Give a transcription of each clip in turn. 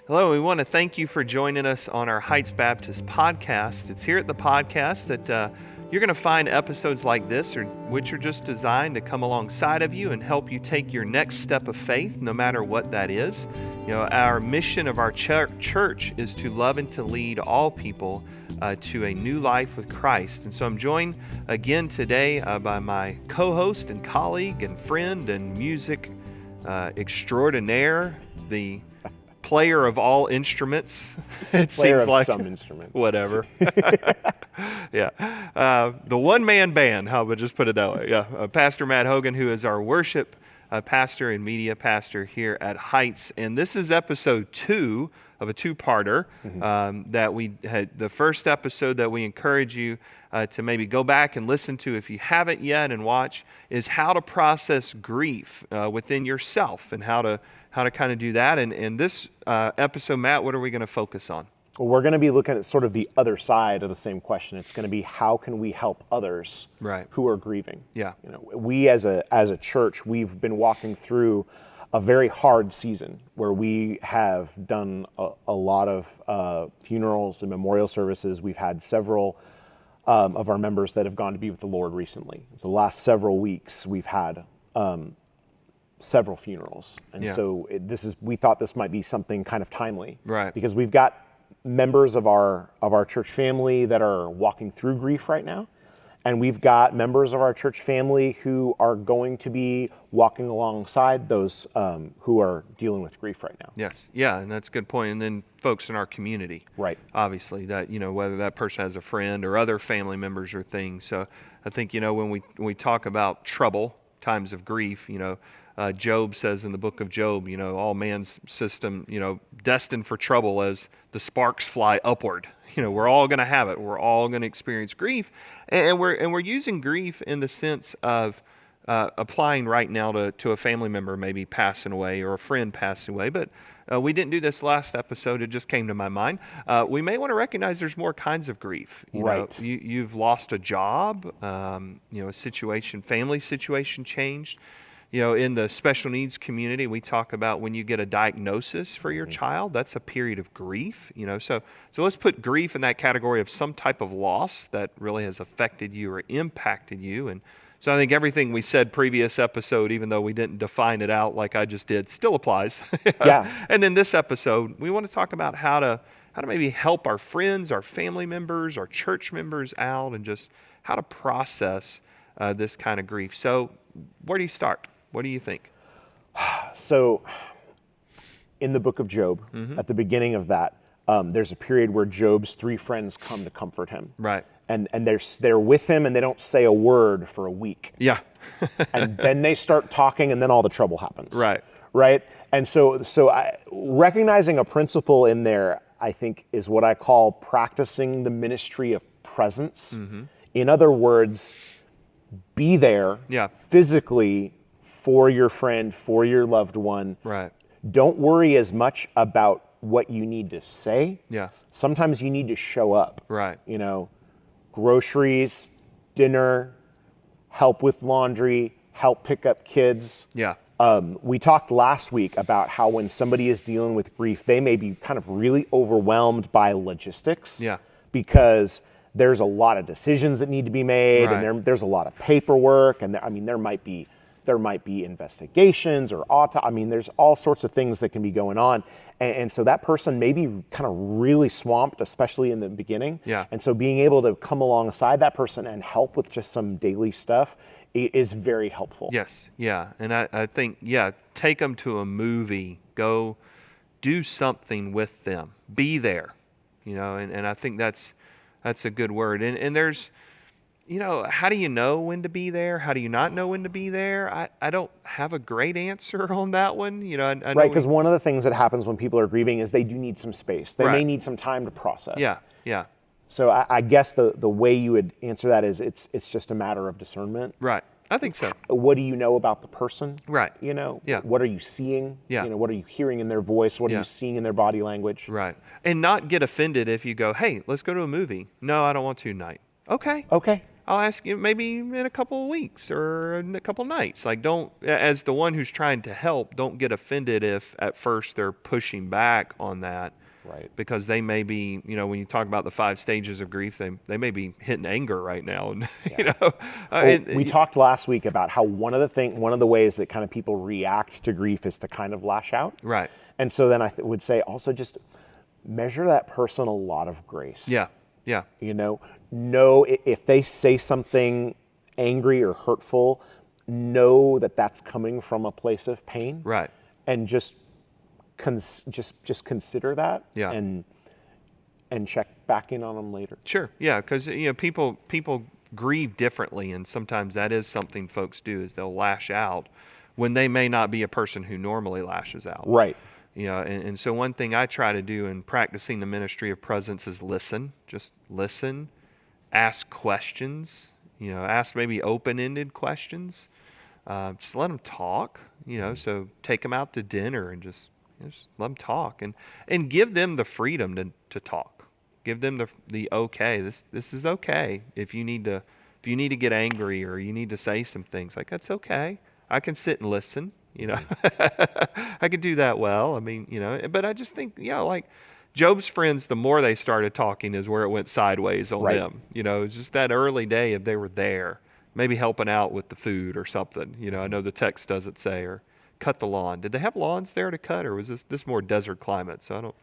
Hello, we want to thank you for joining us on our Heights Baptist podcast. It's here at the podcast that you're going to find episodes like this, which are just designed to come alongside of you and help you take your next step of faith, no matter what that is. You know, our mission of our church is to love and to lead all people to a new life with Christ. And so I'm joined again today by my co-host and colleague and friend and music extraordinaire, the player of all instruments. It player seems of like some instruments. whatever. Yeah. The one-man band, how about just put it that way. Yeah. Pastor Matt Hogan, who is our worship pastor and media pastor here at Heights. And this is episode 2 of a two-parter that we had. The first episode that we encourage you to maybe go back and listen to if you haven't yet and watch is how to process grief within yourself and how to kind of do that. And this episode, Matt, what are we going to focus on? Well, we're going to be looking at sort of the other side of the same question. It's going to be how can we help others who are grieving? Yeah. You know, we as a church, we've been walking through a very hard season where we have done a lot of funerals and memorial services. We've had several of our members that have gone to be with the Lord recently. The last several weeks, we've had several funerals, and so we thought this might be something kind of timely, right? Because we've got members of our church family that are walking through grief right now, and we've got members of our church family who are going to be walking alongside those who are dealing with grief right now. Yes, yeah, and that's a good point. And then folks in our community, right? Obviously, that whether that person has a friend or other family members or things. So I think when we talk about trouble, times of grief, Job says in the book of Job, all man's system, destined for trouble as the sparks fly upward. We're all going to have it. We're all going to experience grief, and we're using grief in the sense of applying right now to a family member maybe passing away or a friend passing away. But we didn't do this last episode. It just came to my mind. We may want to recognize there's more kinds of grief. You've lost a job. A situation, family situation changed. In the special needs community, we talk about when you get a diagnosis for your child, that's a period of grief, So let's put grief in that category of some type of loss that really has affected you or impacted you. And so I think everything we said previous episode, even though we didn't define it out like I just did, still applies. Yeah. And then this episode, we want to talk about how to maybe help our friends, our family members, our church members out, and just how to process this kind of grief. So where do you start? What do you think? So in the book of Job, at the beginning of that, there's a period where Job's 3 friends come to comfort him. Right. And they're with him and they don't say a word for a week. Yeah. And then they start talking and then all the trouble happens. Right. Right. And so recognizing a principle in there, I think, is what I call practicing the ministry of presence. In other words, be there physically for your friend, for your loved one. Right. Don't worry as much about what you need to say. Yeah. Sometimes you need to show up. Right. Groceries, dinner, help with laundry, help pick up kids. Yeah. We talked last week about how when somebody is dealing with grief, they may be kind of really overwhelmed by logistics. Yeah. Because there's a lot of decisions that need to be made, right. and there's a lot of paperwork, and there might be investigations or there's all sorts of things that can be going on. And so that person may be kind of really swamped, especially in the beginning. Yeah. And so being able to come alongside that person and help with just some daily stuff is very helpful. Yes. Yeah. And I think, take them to a movie, go do something with them, be there, and I think that's a good word. And there's, how do you know when to be there? How do you not know when to be there? I don't have a great answer on that one. I right, because one of the things that happens when people are grieving is they do need some space. They may need some time to process. Yeah. So I guess the way you would answer that is it's just a matter of discernment. Right. I think so. What do you know about the person? Right. Yeah. What are you seeing? Yeah. What are you hearing in their voice? What are you seeing in their body language? Right. And not get offended if you go, hey, let's go to a movie. No, I don't want to tonight. Okay. I'll ask you maybe in a couple of weeks or in a couple of nights. Like, don't, as the one who's trying to help, don't get offended if at first they're pushing back on that. Right. Because they may be, when you talk about the 5 stages of grief, they may be hitting anger right now. And, We talked last week about how one of the ways that kind of people react to grief is to kind of lash out. Right. And so then I would say also just measure that person a lot of grace. Yeah. Yeah. Know if they say something angry or hurtful, know that that's coming from a place of pain. Right. And just consider that. Yeah. And check back in on them later. Sure. Yeah. Because people grieve differently, and sometimes that is something folks do is they'll lash out when they may not be a person who normally lashes out. Right. And so one thing I try to do in practicing the ministry of presence is listen. Just listen. Ask questions. Ask maybe open-ended questions. Just let them talk. So take them out to dinner and just let them talk and give them the freedom to talk. Give them the okay. This is okay. If you need to get angry or you need to say some things, like, that's okay. I can sit and listen. I could do that well. I mean, but I just think, like Job's friends, the more they started talking is where it went sideways on them. It's just that early day if they were there, maybe helping out with the food or something. I know the text doesn't say, or cut the lawn. Did they have lawns there to cut, or was this more desert climate? So I don't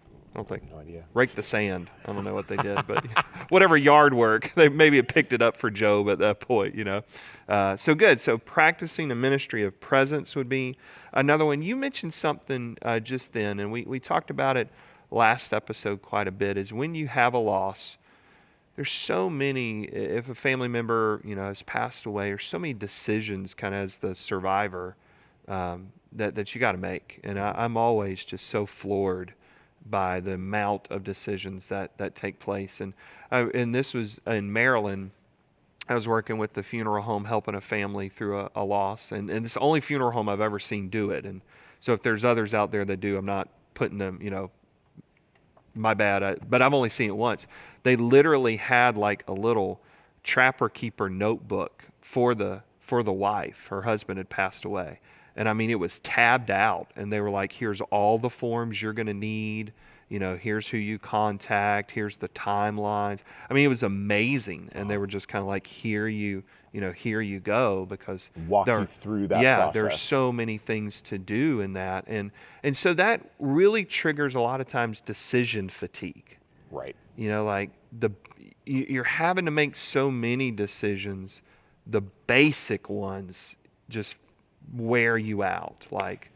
think. No idea. Rake the sand. I don't know what they did, but whatever yard work, they maybe had picked it up for Job at that point, So good. So practicing a ministry of presence would be another one. You mentioned something just then, and we talked about it last episode quite a bit, is when you have a loss, there's so many, if a family member, has passed away, there's so many decisions kind of as the survivor that you got to make. And I'm always just so floored by the amount of decisions that take place. And this was in Maryland. I was working with the funeral home, helping a family through a loss. And it's the only funeral home I've ever seen do it. And so if there's others out there that do, I'm not putting them, my bad. But I've only seen it once. They literally had like a little trapper keeper notebook for the wife. Her husband had passed away. And I mean, it was tabbed out, and they were like, here's all the forms you're going to need. Here's who you contact. Here's the timelines. I mean, it was amazing. And they were just kind of like, here you go, because walk you through that process. There's so many things to do in that. And so that really triggers a lot of times decision fatigue. Right. Like you're having to make so many decisions. The basic ones just wear you out. Like,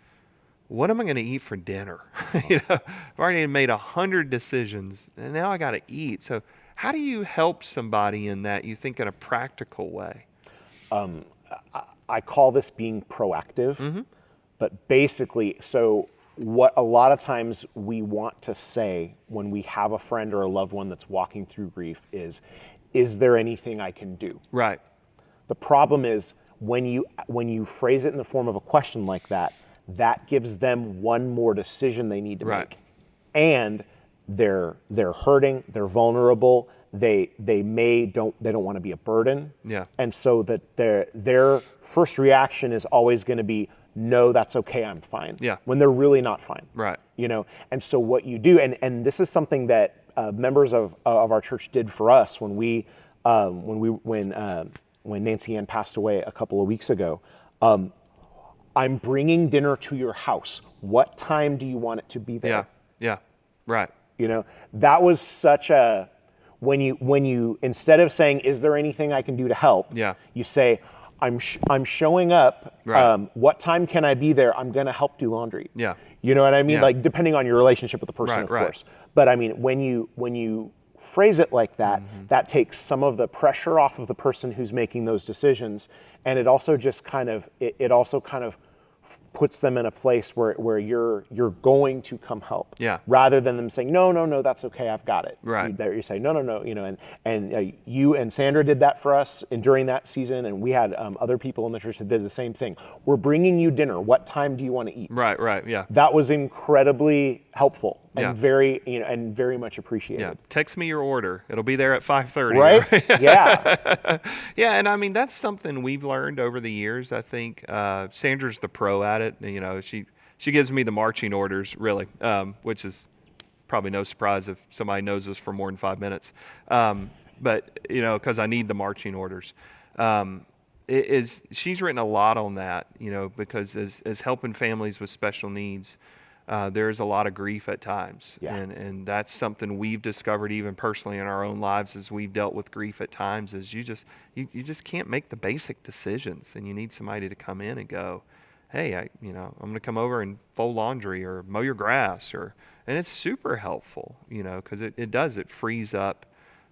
what am I going to eat for dinner? I've already made 100 decisions, and now I got to eat. So how do you help somebody in that, you think, in a practical way? I call this being proactive, but basically, so what a lot of times we want to say when we have a friend or a loved one that's walking through grief is there anything I can do? Right. The problem is when you phrase it in the form of a question like that, that gives them one more decision they need to make. And they're hurting, they're vulnerable, they don't want to be a burden. Yeah. And so that their first reaction is always going to be, no, that's okay, I'm fine. Yeah. When they're really not fine. Right. And so what you do, and this is something that members of our church did for us when Nancy Ann passed away a couple of weeks ago. I'm bringing dinner to your house. What time do you want it to be there? Yeah. Right. That was such a, when you instead of saying, is there anything I can do to help? Yeah. You say, I'm showing up. Right. What time can I be there? I'm going to help do laundry. Yeah. You know what I mean? Yeah. Like, depending on your relationship with the person, Right, of right. course. But I mean, when you phrase it like that, that takes some of the pressure off of the person who's making those decisions, and it also just kind of puts them in a place where you're going to come help. Yeah. Rather than them saying, no, that's okay, I've got it. Right. You say, no, and you and Sandra did that for us during that season, and we had other people in the church that did the same thing. We're bringing you dinner. What time do you want to eat? Right, yeah. That was incredibly helpful and Yeah. very, and very much appreciated. Yeah, text me your order. It'll be there at 5:30. Right? Yeah. Yeah, and I mean that's something we've learned over the years. I think Sandra's the pro at it. She gives me the marching orders really, which is probably no surprise if somebody knows us for more than 5 minutes. But because I need the marching orders. She's written a lot on that, because as helping families with special needs. There's a lot of grief at times, Yeah. and that's something we've discovered even personally in our own lives as we've dealt with grief at times. Is you just can't make the basic decisions, and you need somebody to come in and go, hey, I'm going to come over and fold laundry or mow your grass, and it's super helpful, because it frees up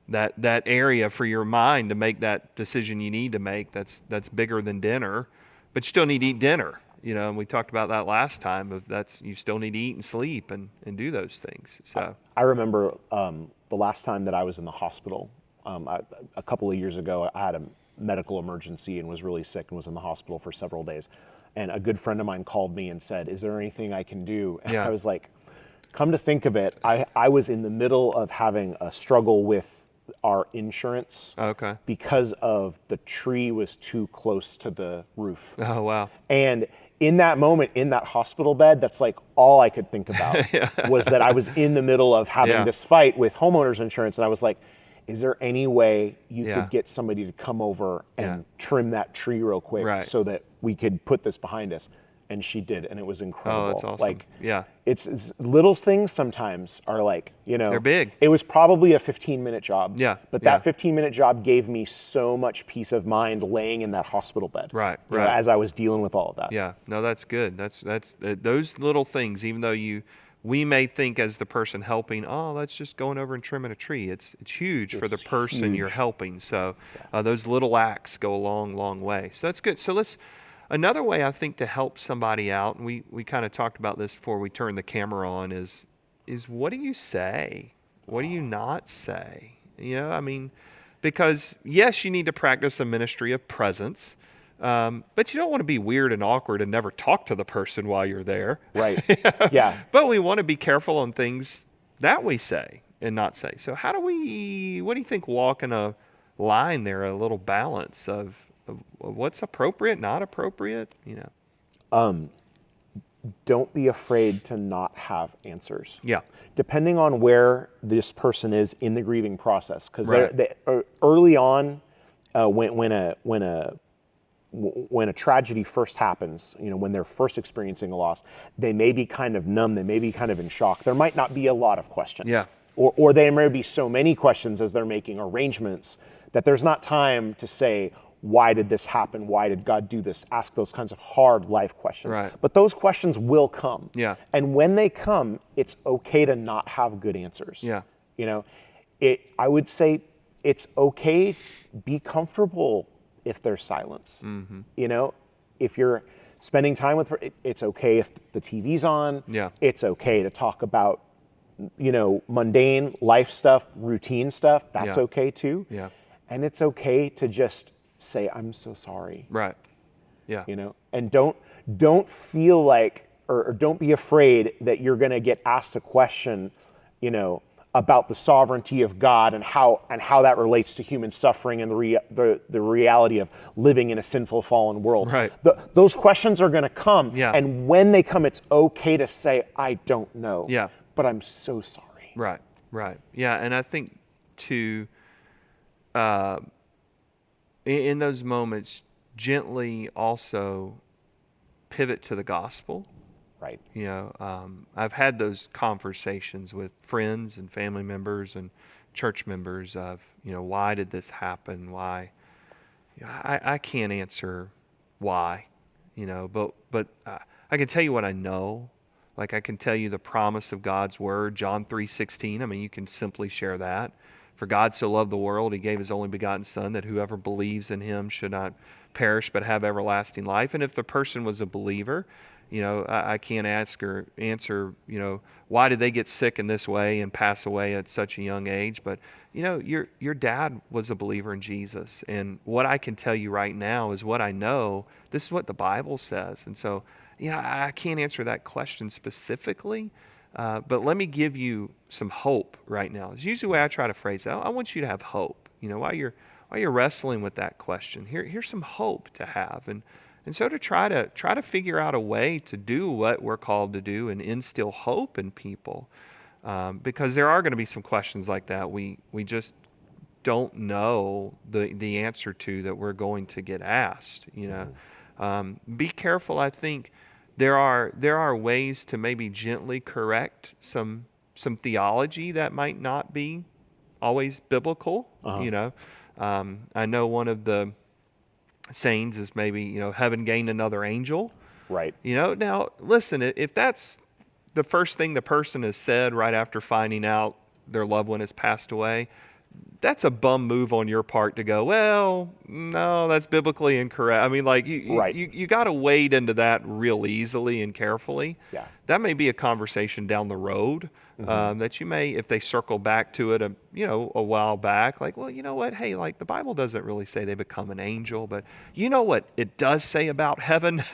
that area for your mind to make that decision you need to make. That's bigger than dinner, but you still need to eat dinner. And we talked about that last time. You still need to eat and sleep and do those things. So I remember the last time that I was in the hospital. A couple of years ago, I had a medical emergency and was really sick and was in the hospital for several days. And a good friend of mine called me and said, "Is there anything I can do?" And Yeah. I was like, come to think of it, I was in the middle of having a struggle with our insurance okay. because of the tree was too close to the roof. Oh wow. And in that moment, in that hospital bed, that's like all I could think about was that I was in the middle of having Yeah. this fight with homeowners insurance. And I was like, is there any way you Yeah. could get somebody to come over and Yeah. trim that tree real quick Right. so that we could put this behind us? And she did, and it was incredible. Oh, that's awesome. Like, Yeah. it's little things sometimes are like, They're big. It was probably a 15-minute job. Yeah, But yeah. that 15-minute job gave me so much peace of mind laying in that hospital bed. Right, you know, right. as I was dealing with all of that. Yeah. No, that's good. That's those little things. Even though we may think as the person helping, oh, that's just going over and trimming a tree. It's huge for the It's person you're huge. helping. So those little acts go a long, long way. So that's good. So another way I think to help somebody out, and we kind of talked about this before we turned the camera on, is what do you say? What do you not say? I mean, because yes, you need to practice a ministry of presence, but you don't want to be weird and awkward and never talk to the person while you're there. Right. Yeah. But we want to be careful on things that we say and not say. So what do you think, walking a line there, a little balance of what's appropriate, not appropriate, Don't be afraid to not have answers. Yeah. Depending on where this person is in the grieving process, because Right. early on, when a tragedy first happens, when they're first experiencing a loss, they may be kind of numb, they may be kind of in shock. There might not be a lot of questions. Yeah. Or there may be so many questions as they're making arrangements that there's not time to say, why did this happen? Why did God do this? Ask those kinds of hard life questions. Right. But those questions will come. Yeah. And when they come, it's okay to not have good answers. Yeah. I would say it's okay, be comfortable if there's silence. Mm-hmm. If you're spending time with her, it's okay if the TV's on. Yeah. It's okay to talk about, mundane life stuff, routine stuff. That's Yeah. okay too. Yeah. And it's okay to just say, I'm so sorry. Right. Yeah. And don't feel like, or don't be afraid that you're going to get asked a question, about the sovereignty of God and how that relates to human suffering and the reality of living in a sinful, fallen world. Right. Those questions are going to come. Yeah. And when they come, it's okay to say, I don't know. Yeah. But I'm so sorry. Right. Right. Yeah. And I think in those moments, gently also pivot to the gospel. Right. I've had those conversations with friends and family members and church members of, why did this happen? Why? I can't answer why, but I can tell you what I know. Like I can tell you the promise of God's word, John 3:16. I mean, you can simply share that. For God so loved the world, he gave his only begotten Son, that whoever believes in him should not perish but have everlasting life. And if the person was a believer, I can't ask or answer, why did they get sick in this way and pass away at such a young age? But, your dad was a believer in Jesus. And what I can tell you right now is what I know. This is what the Bible says. And so, I can't answer that question specifically, But let me give you some hope right now. It's usually the way I try to phrase it. I want you to have hope. While you're wrestling with that question, here's some hope to have, and so to try to figure out a way to do what we're called to do and instill hope in people, because there are going to be some questions like that we just don't know the answer to, that we're going to get asked. Be careful. I think there are ways to maybe gently correct some theology that might not be always biblical. I know one of the sayings is maybe, heaven gained another angel. Right. Now listen, if that's the first thing the person has said right after finding out their loved one has passed away, that's a bum move on your part to go, well, no, that's biblically incorrect. I mean, like, you got to wade into that real easily and carefully. Yeah. That may be a conversation down the road, that you may, if they circle back to it, a while back, like, well, you know what? Hey, like, the Bible doesn't really say they become an angel, but you know what it does say about heaven?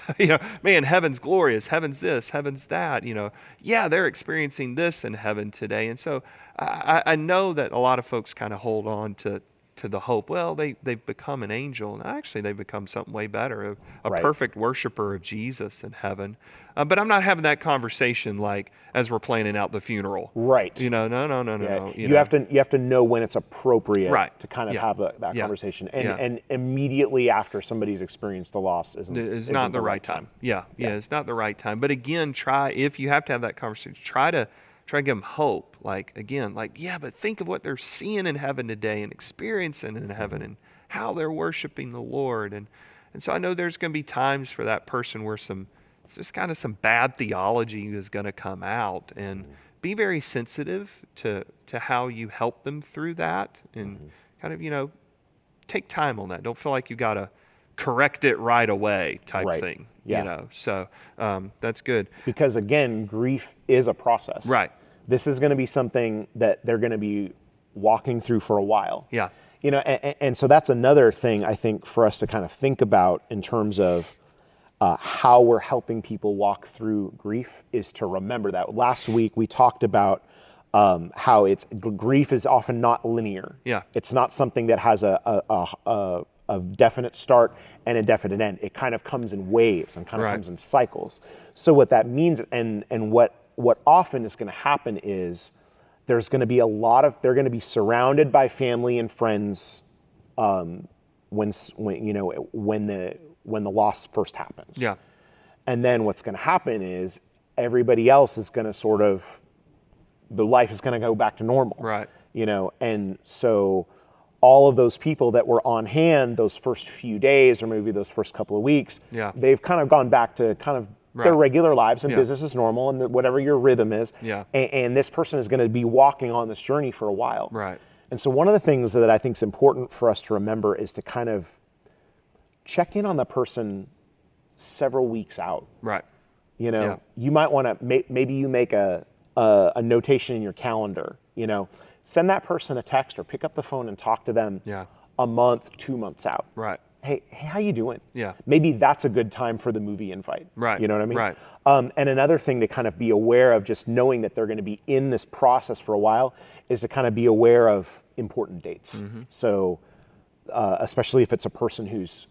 Man, heaven's glorious. Heaven's this, heaven's that. Yeah, they're experiencing this in heaven today. And so I know that a lot of folks kind of hold on to the hope. Well, they've become an angel, and actually they've become something way better, a Right. perfect worshiper of Jesus in heaven. But I'm not having that conversation like as we're planning out the funeral. Right. No. Yeah. You have to know when it's appropriate, Right. to kind of Yeah. have that Yeah. conversation, Yeah. and immediately after somebody's experienced the loss It's isn't not the right time. Yeah, it's not the right time. But again, if you have to have that conversation, try to give them hope. But think of what they're seeing in heaven today and experiencing in heaven, and how they're worshiping the Lord. And so I know there's going to be times for that person where some bad theology is going to come out, and be very sensitive to how you help them through that, and kind of, take time on that. Don't feel like you got to correct it right away type Right. thing. Yeah. So that's good. Because again, grief is a process. Right. This is going to be something that they're going to be walking through for a while. Yeah. And so that's another thing I think for us to kind of think about in terms of how we're helping people walk through grief, is to remember that. Last week we talked about how grief is often not linear. Yeah. It's not something that has a definite start and a definite end. It kind of comes in waves and kind of Right. comes in cycles. So what that means, and what often is going to happen is there's going to be they're going to be surrounded by family and friends when the loss first happens. Yeah. And then what's going to happen is everybody else is going to the life is going to go back to normal. Right. And so all of those people that were on hand those first few days, or maybe those first couple of weeks, Yeah. they've kind of gone back to kind of their Right. regular lives, and Yeah. business is normal, and whatever your rhythm is. Yeah. And this person is going to be walking on this journey for a while. Right. And so one of the things that I think is important for us to remember is to kind of check in on the person several weeks out. Right. You might want to, maybe you make a notation in your calendar, send that person a text or pick up the phone and talk to them Yeah. a month, 2 months out. Right. Hey, how you doing? Yeah. Maybe that's a good time for the movie invite. Right. You know what I mean? Right. And another thing to kind of be aware of, just knowing that they're going to be in this process for a while, is to kind of be aware of important dates. Mm-hmm. So, especially if it's a person who's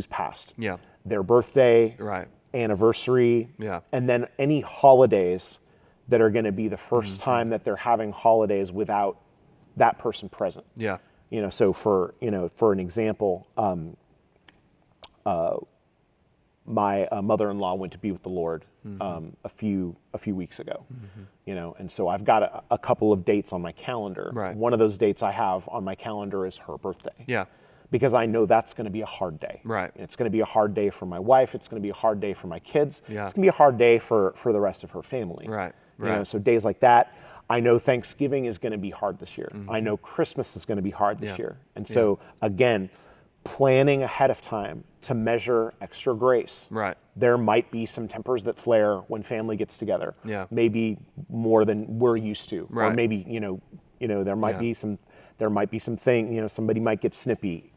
passed. Yeah. Their birthday, Right. anniversary, Yeah. and then any holidays that are going to be the 1st time that they're having holidays without that person present. Yeah. So for an example, my mother-in-law went to be with the Lord a few weeks ago, and so I've got a couple of dates on my calendar. Right. One of those dates I have on my calendar is her birthday. Yeah. Because I know that's going to be a hard day. Right. And it's going to be a hard day for my wife. It's going to be a hard day for my kids. Yeah. It's going to be a hard day for the rest of her family. Right. So days like that. I know Thanksgiving is going to be hard this year. I know Christmas is going to be hard this Yeah. year. And so again, planning ahead of time to measure extra grace. Right. There might be some tempers that flare when family gets together. Yeah. Maybe more than we're used to. Or Right. maybe, there might be some thing, somebody might get snippy.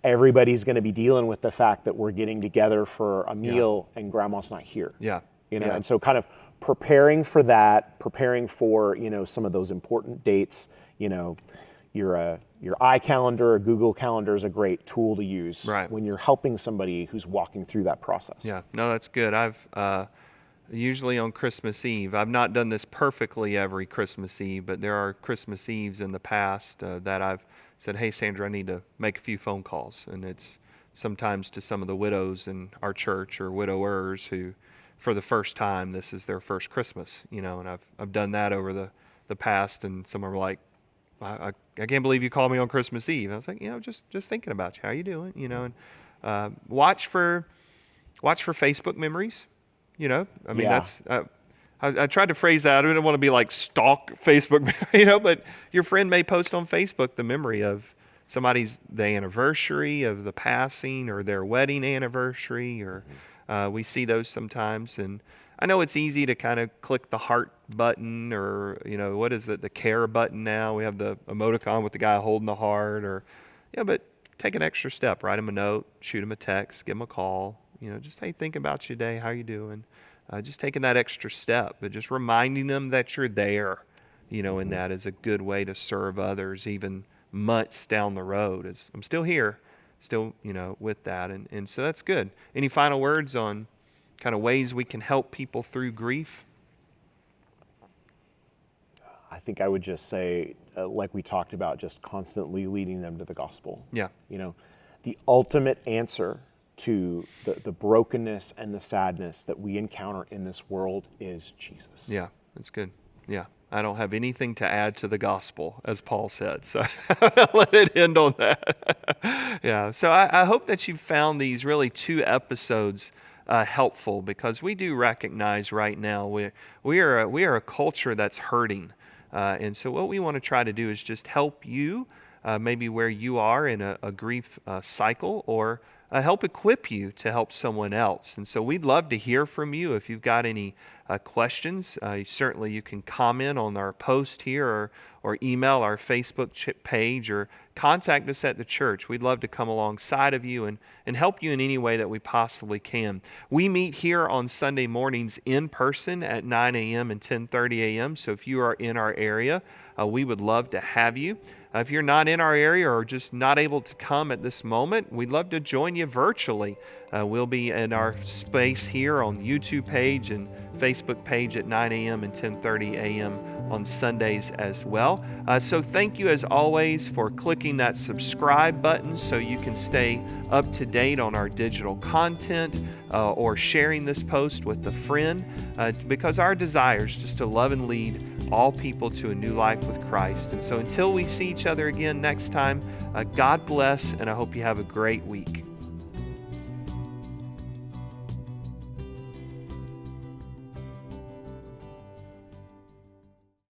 Everybody's going to be dealing with the fact that we're getting together for a meal and grandma's not here. Yeah. Yeah. And so kind of preparing for that, preparing for, some of those important dates, your iCalendar or Google Calendar is a great tool to use when you're helping somebody who's walking through that process. Yeah, no, that's good. I've usually on Christmas Eve, I've not done this perfectly every Christmas Eve, but there are Christmas Eves in the past that I've said, hey, Sandra, I need to make a few phone calls. And it's sometimes to some of the widows in our church or widowers who, for the first time, this is their first Christmas, and I've done that over the past, and some are like, I can't believe you called me on Christmas Eve. I was like, just thinking about you. How you doing? And watch for Facebook memories. That's I tried to phrase that. I didn't want to be like stalk Facebook, but your friend may post on Facebook the memory of the anniversary of the passing or their wedding anniversary, or we see those sometimes. And I know it's easy to kind of click the heart button or, what is it, the care button now. We have the emoticon with the guy holding the heart but take an extra step. Write him a note, shoot him a text, give him a call. Just, hey, think about you today. How you doing? Just taking that extra step, but just reminding them that you're there, and that is a good way to serve others even months down the road. I'm still here, still, with that. And so that's good. Any final words on kind of ways we can help people through grief? I think I would just say, like we talked about, just constantly leading them to the gospel. Yeah. The ultimate answer to the brokenness and the sadness that we encounter in this world is Jesus. Yeah, that's good. Yeah. I don't have anything to add to the gospel, as Paul said. So let it end on that. Yeah. So I hope that you found these really 2 episodes helpful, because we do recognize right now we are a culture that's hurting. And so what we want to try to do is just help you maybe where you are in a grief cycle, or help equip you to help someone else. And so we'd love to hear from you. If you've got any questions, certainly you can comment on our post here, or email our Facebook page, or contact us at the church. We'd love to come alongside of you and help you in any way that we possibly can. We meet here on Sunday mornings in person at 9 a.m. and 10:30 a.m. So if you are in our area, we would love to have you. If you're not in our area or just not able to come at this moment, we'd love to join you virtually. We'll be in our space here on YouTube page and Facebook page at 9 a.m. and 10:30 a.m. on Sundays as well. So thank you as always for clicking that subscribe button so you can stay up to date on our digital content, or sharing this post with a friend, because our desire is just to love and lead all people to a new life with Christ. And so until we see each other again next time, God bless, and I hope you have a great week.